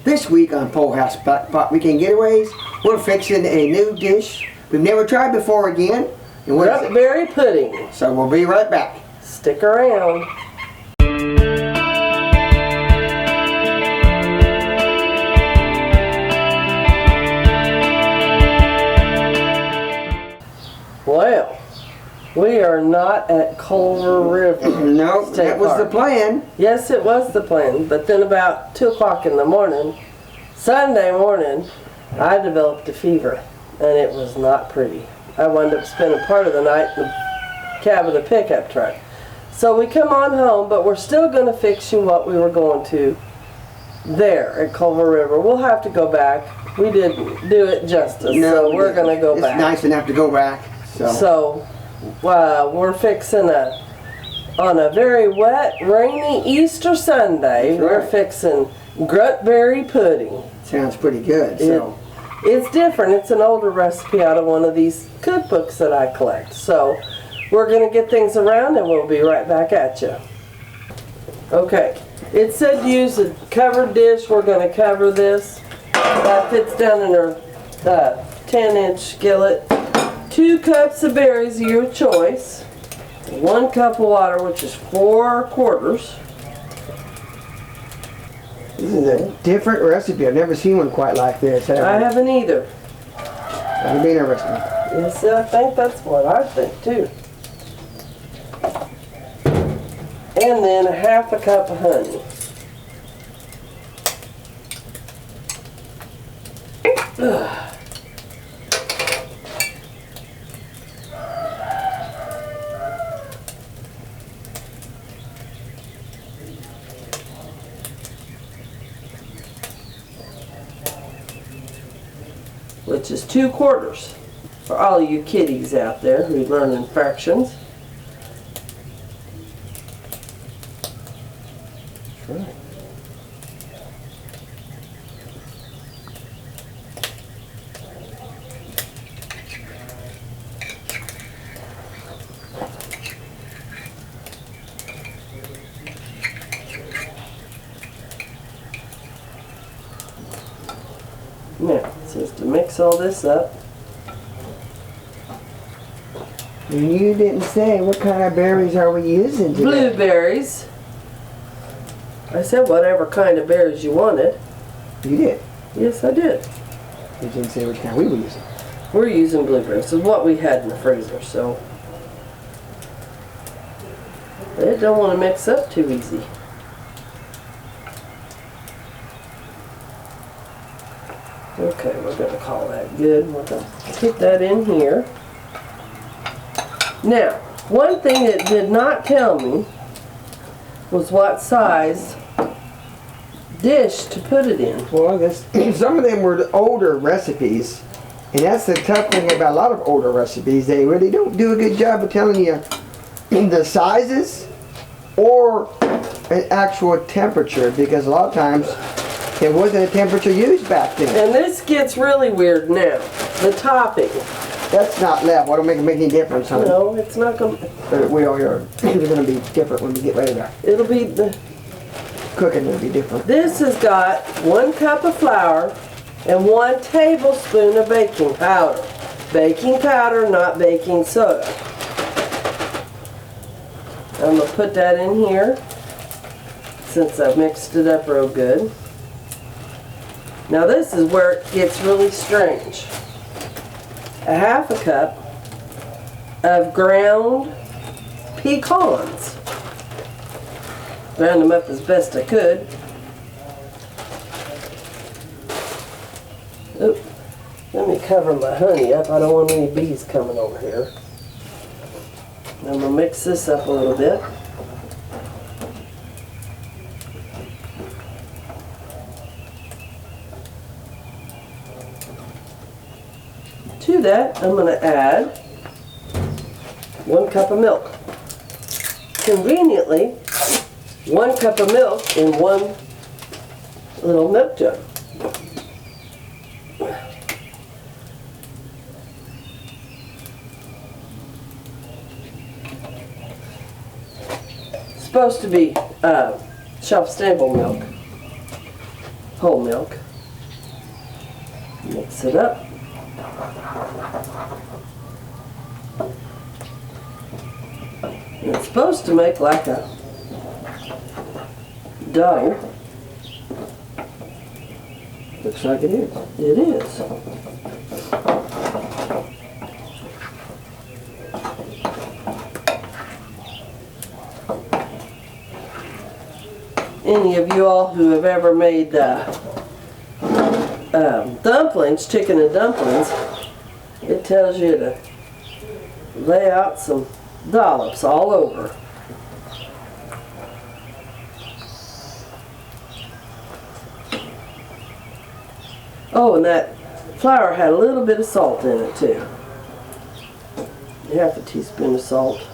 This week on Porch Weekend Getaways, we're fixing a new dish we've never tried before again. Grunt Berry Pudding. So we'll be right back. Stick around. Well, we are not at Culver River. No, that was the plan. Yes, it was the plan. But then about 2 o'clock in the morning, Sunday morning, I developed a fever. And it was not pretty. I wound up spending part of the night in the cab of the pickup truck. So we come on home, but we're still going to fix you what we were going to there at Culver River. We'll have to go back. We didn't do it justice, No, so we're going to go back. It's nice enough to go back. So we're fixing on a very wet, rainy Easter Sunday, That's we're right. fixing Grunt Berry Pudding. Sounds pretty good. So It's different. It's an older recipe out of one of these cookbooks that I collect. So we're going to get things around and we'll be right back at you. Okay. It said use a covered dish. We're going to cover this. That fits down in our 10-inch skillet. 2 cups of berries of your choice. 1 cup of water, which is 4/4. this is a different recipe. I've never seen one quite like this. I haven't either. That'll be interesting. Yes, I think that's what I think too. And then 1/2 cup of honey. Which is 2/4 for all you kiddies out there who are learning fractions. That's right. Now, it says to mix all this up. You didn't say what kind of berries are we using today? Blueberries. I said whatever kind of berries you wanted. You did. Yes, I did. You didn't say which kind we were using. We're using blueberries. This is what we had in the freezer, so they don't want to mix up too easy. Okay, we're going to call that good. We're going to put that in here. Now, one thing it did not tell me was what size dish to put it in. Well, some of them were older recipes, and that's the tough thing about a lot of older recipes. They really don't do a good job of telling you the sizes or an actual temperature, because a lot of times it wasn't a temperature used back then. And this gets really weird now. The topping. That's not level. It don't make any difference, honey. No, it's not going to. But we are going to be different when we get ready to It'll be the. cooking. Will be different. This has got 1 cup of flour and 1 tablespoon of baking powder. Baking powder, not baking soda. I'm going to put that in here since I've mixed it up real good. Now this is where it gets really strange. 1/2 cup of ground pecans. Ground them up as best I could. Oop. Let me cover my honey up. I don't want any bees coming over here. I'm going to mix this up a little bit. To that, I'm going to add 1 cup of milk. Conveniently, 1 cup of milk in 1 little milk jug. supposed to be shelf-stable milk. whole milk. Mix it up. And it's supposed to make like a dough. Looks like it is. It is. Any of you all who have ever made dumplings, chicken and dumplings, it tells you to lay out some dollops all over. Oh, and that flour had a little bit of salt in it too. Half a teaspoon of salt.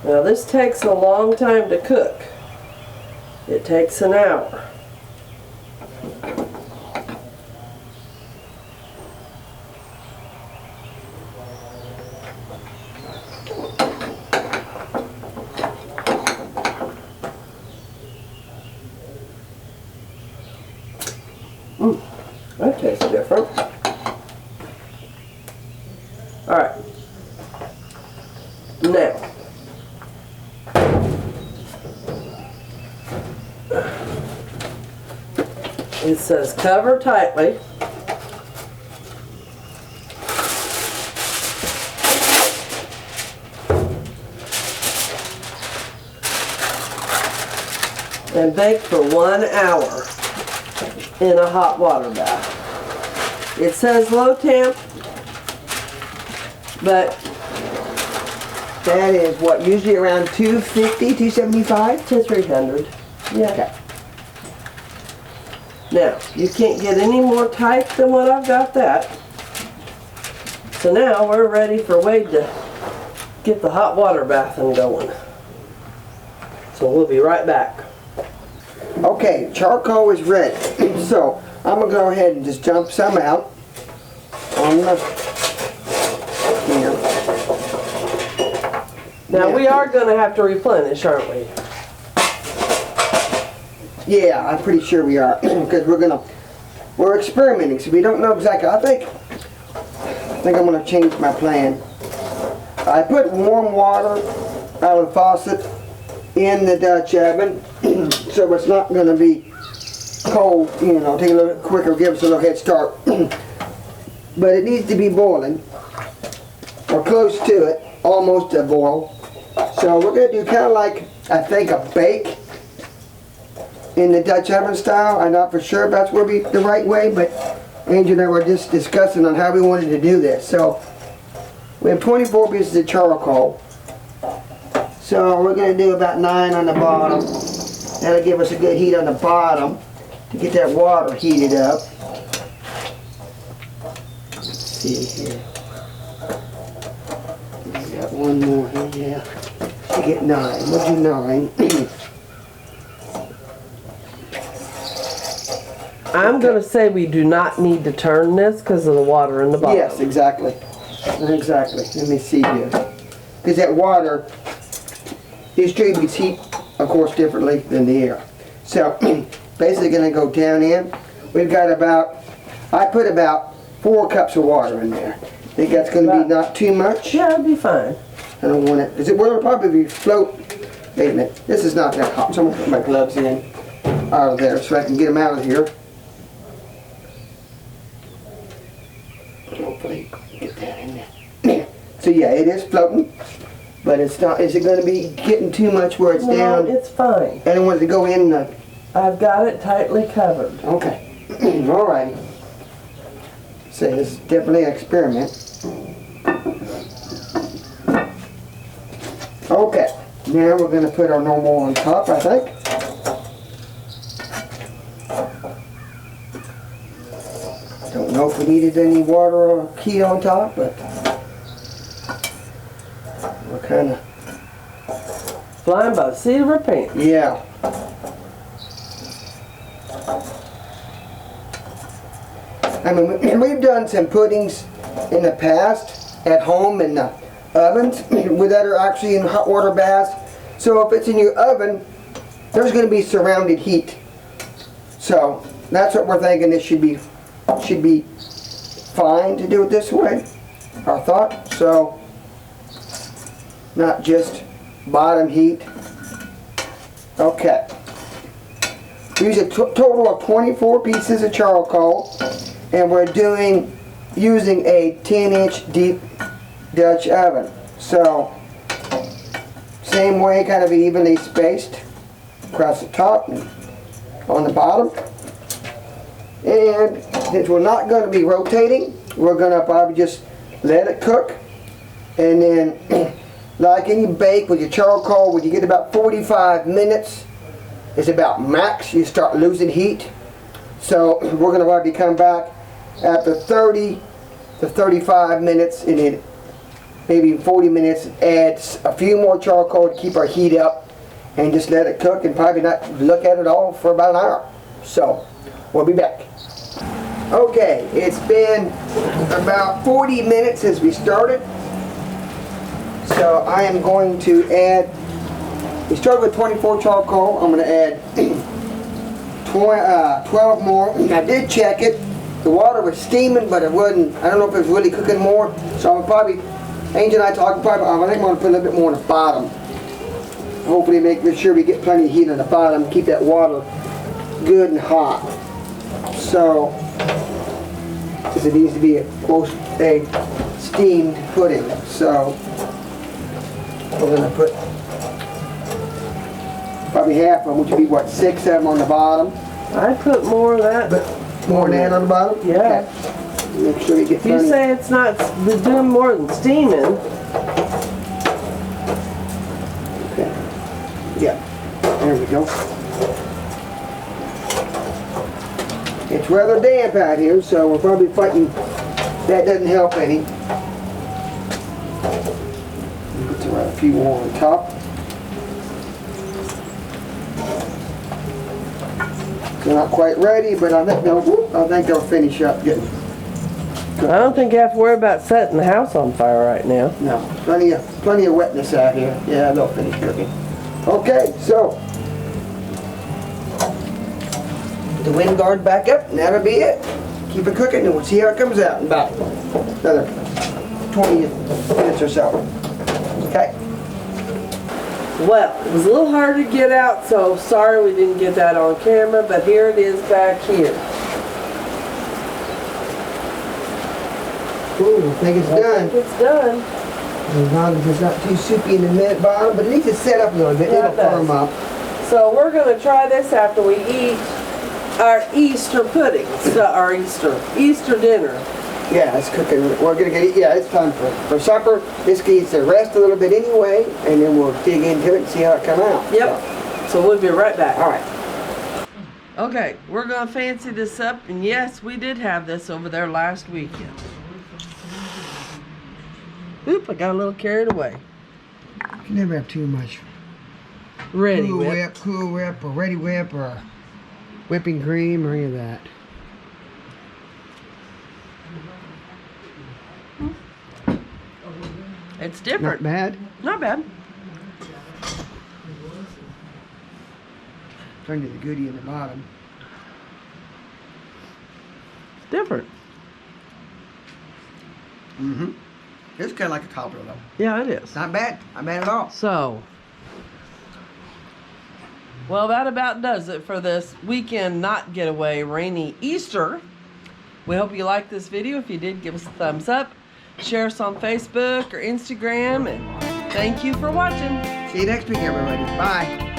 Now this takes a long time to cook. It takes an hour. That tastes different. Alright. Now, it says cover tightly. And bake for 1 hour in a hot water bath. It says low temp, but That is what, usually around 250, 275? to 300. Yeah. Okay. Now, you can't get any more tight than what I've got that. So now we're ready for Wade to get the hot water bathing going. So we'll be right back. Okay, charcoal is ready. So I'm gonna go ahead and just dump some out on the here. Now we are going to have to replenish, aren't we? Yeah, I'm pretty sure we are because we're experimenting, so we don't know exactly. I think I'm gonna change my plan. I put warm water out of the faucet in the Dutch oven, so it's not gonna be cold. You know, take a little bit quicker, give us a little head start. But it needs to be boiling or close to it, almost a boil. So we're gonna do kind of like, I think, a bake in the Dutch oven style. I'm not for sure if that's will be the right way, but Angel and I were just discussing on how we wanted to do this. So we have 24 pieces of charcoal. So we're going to do about 9 on the bottom. That'll give us a good heat on the bottom to get that water heated up. Let's see here. We got one more here, yeah. To get 9. We'll do 9. I'm going to say we do not need to turn this because of the water in the bottom. Yes, exactly. Exactly. Let me see here. Because that water distributes heat, of course, differently than the air. So, basically going to go down in. We've got about, I put about 4 cups of water in there. Think that's going to be not too much? Yeah, it'll be fine. I don't want it, because it will probably float. Wait a minute. This is not that hot, so I'm going to put my gloves in out of there so I can get them out of here. Hopefully get that in there. So yeah, it is floating, but it's not. Is it going to be getting too much where it's down? No, it's fine. I don't want it to go in the. I've got it tightly covered. Okay. Alrighty. So this is definitely an experiment. Okay. Now we're going to put our normal on top, I think. Don't know if we needed any water or heat on top, but we're kind of, Flying by the seat of our pants. yeah. I mean, we've done some puddings in the past at home in the ovens that are actually in hot water baths. So if it's in your oven, there's going to be surrounded heat. So that's what we're thinking. This should be fine to do it this way. Our thought. So not just bottom heat. Okay. We use a total of 24 pieces of charcoal, and we're using a 10-inch deep Dutch oven. So same way, kind of evenly spaced across the top and on the bottom. And since we're not going to be rotating, we're going to probably just let it cook. And then like any bake with your charcoal, when you get about 45 minutes, it's about max, you start losing heat. So we're going to probably come back after 30 to 35 minutes, and then maybe 40 minutes, add a few more charcoal to keep our heat up, and just let it cook, and probably not look at it all for about an hour. So we'll be back. Okay, it's been about 40 minutes since we started. So I am going to add, we started with 24 charcoal. I'm going to add 12 more. I did check it. The water was steaming, but it wasn't, I don't know if it was really cooking more. So I'm probably, Angel and I talked, I think I'm going to put a little bit more on the bottom. Hopefully make sure we get plenty of heat on the bottom, keep that water good and hot. So, because it needs to be a steamed pudding. So, we're going to put probably half of them, which would be what, 6 of them on the bottom. I put more of that. But more than that on the bottom? Yeah. Okay. Make sure you get You say it's not doing more than steaming. Okay. Yeah. There we go. It's rather damp out here, so we're probably fighting. That doesn't help any. Put a few more on top. They're not quite ready, but I think they'll finish up getting. I don't think you have to worry about setting the house on fire right now. No, plenty of wetness out here. Yeah, they'll finish cooking. Okay, so the wind guard back up, and that'll be it. Keep it cooking, and we'll see how it comes out in about another 20 minutes or so. Okay. Well, it was a little hard to get out, so sorry we didn't get that on camera, but here it is back here. Ooh, I think it's done. I think it's done. As long as it's not too soupy in the mid bottom, but it needs to set up a little bit. Yeah, It'll firm up. So we're going to try this after we eat our Easter pudding, so our Easter dinner. Yeah, it's cooking. We're gonna get it. Yeah, it's time for supper. This needs to rest a little bit anyway, and then we'll dig into it and see how it comes out. Yep. So we'll be right back. All right. Okay, we're gonna fancy this up, and yes, we did have this over there last weekend. Oop! I got a little carried away. You can never have too much. Ready Cool Whip. Whip, Cool Whip, or Ready Whip, or whipping cream, or any of that. It's different. Not bad. Not bad. Turn to the goodie in the bottom. It's different. Mm-hmm. It's kind of like a cobbler, though. Yeah, it is. Not bad. Not bad at all. So, well, that about does it for this weekend not getaway rainy Easter. We hope you liked this video. If you did, give us a thumbs up. Share us on Facebook or Instagram. And thank you for watching. See you next week, everybody. Bye.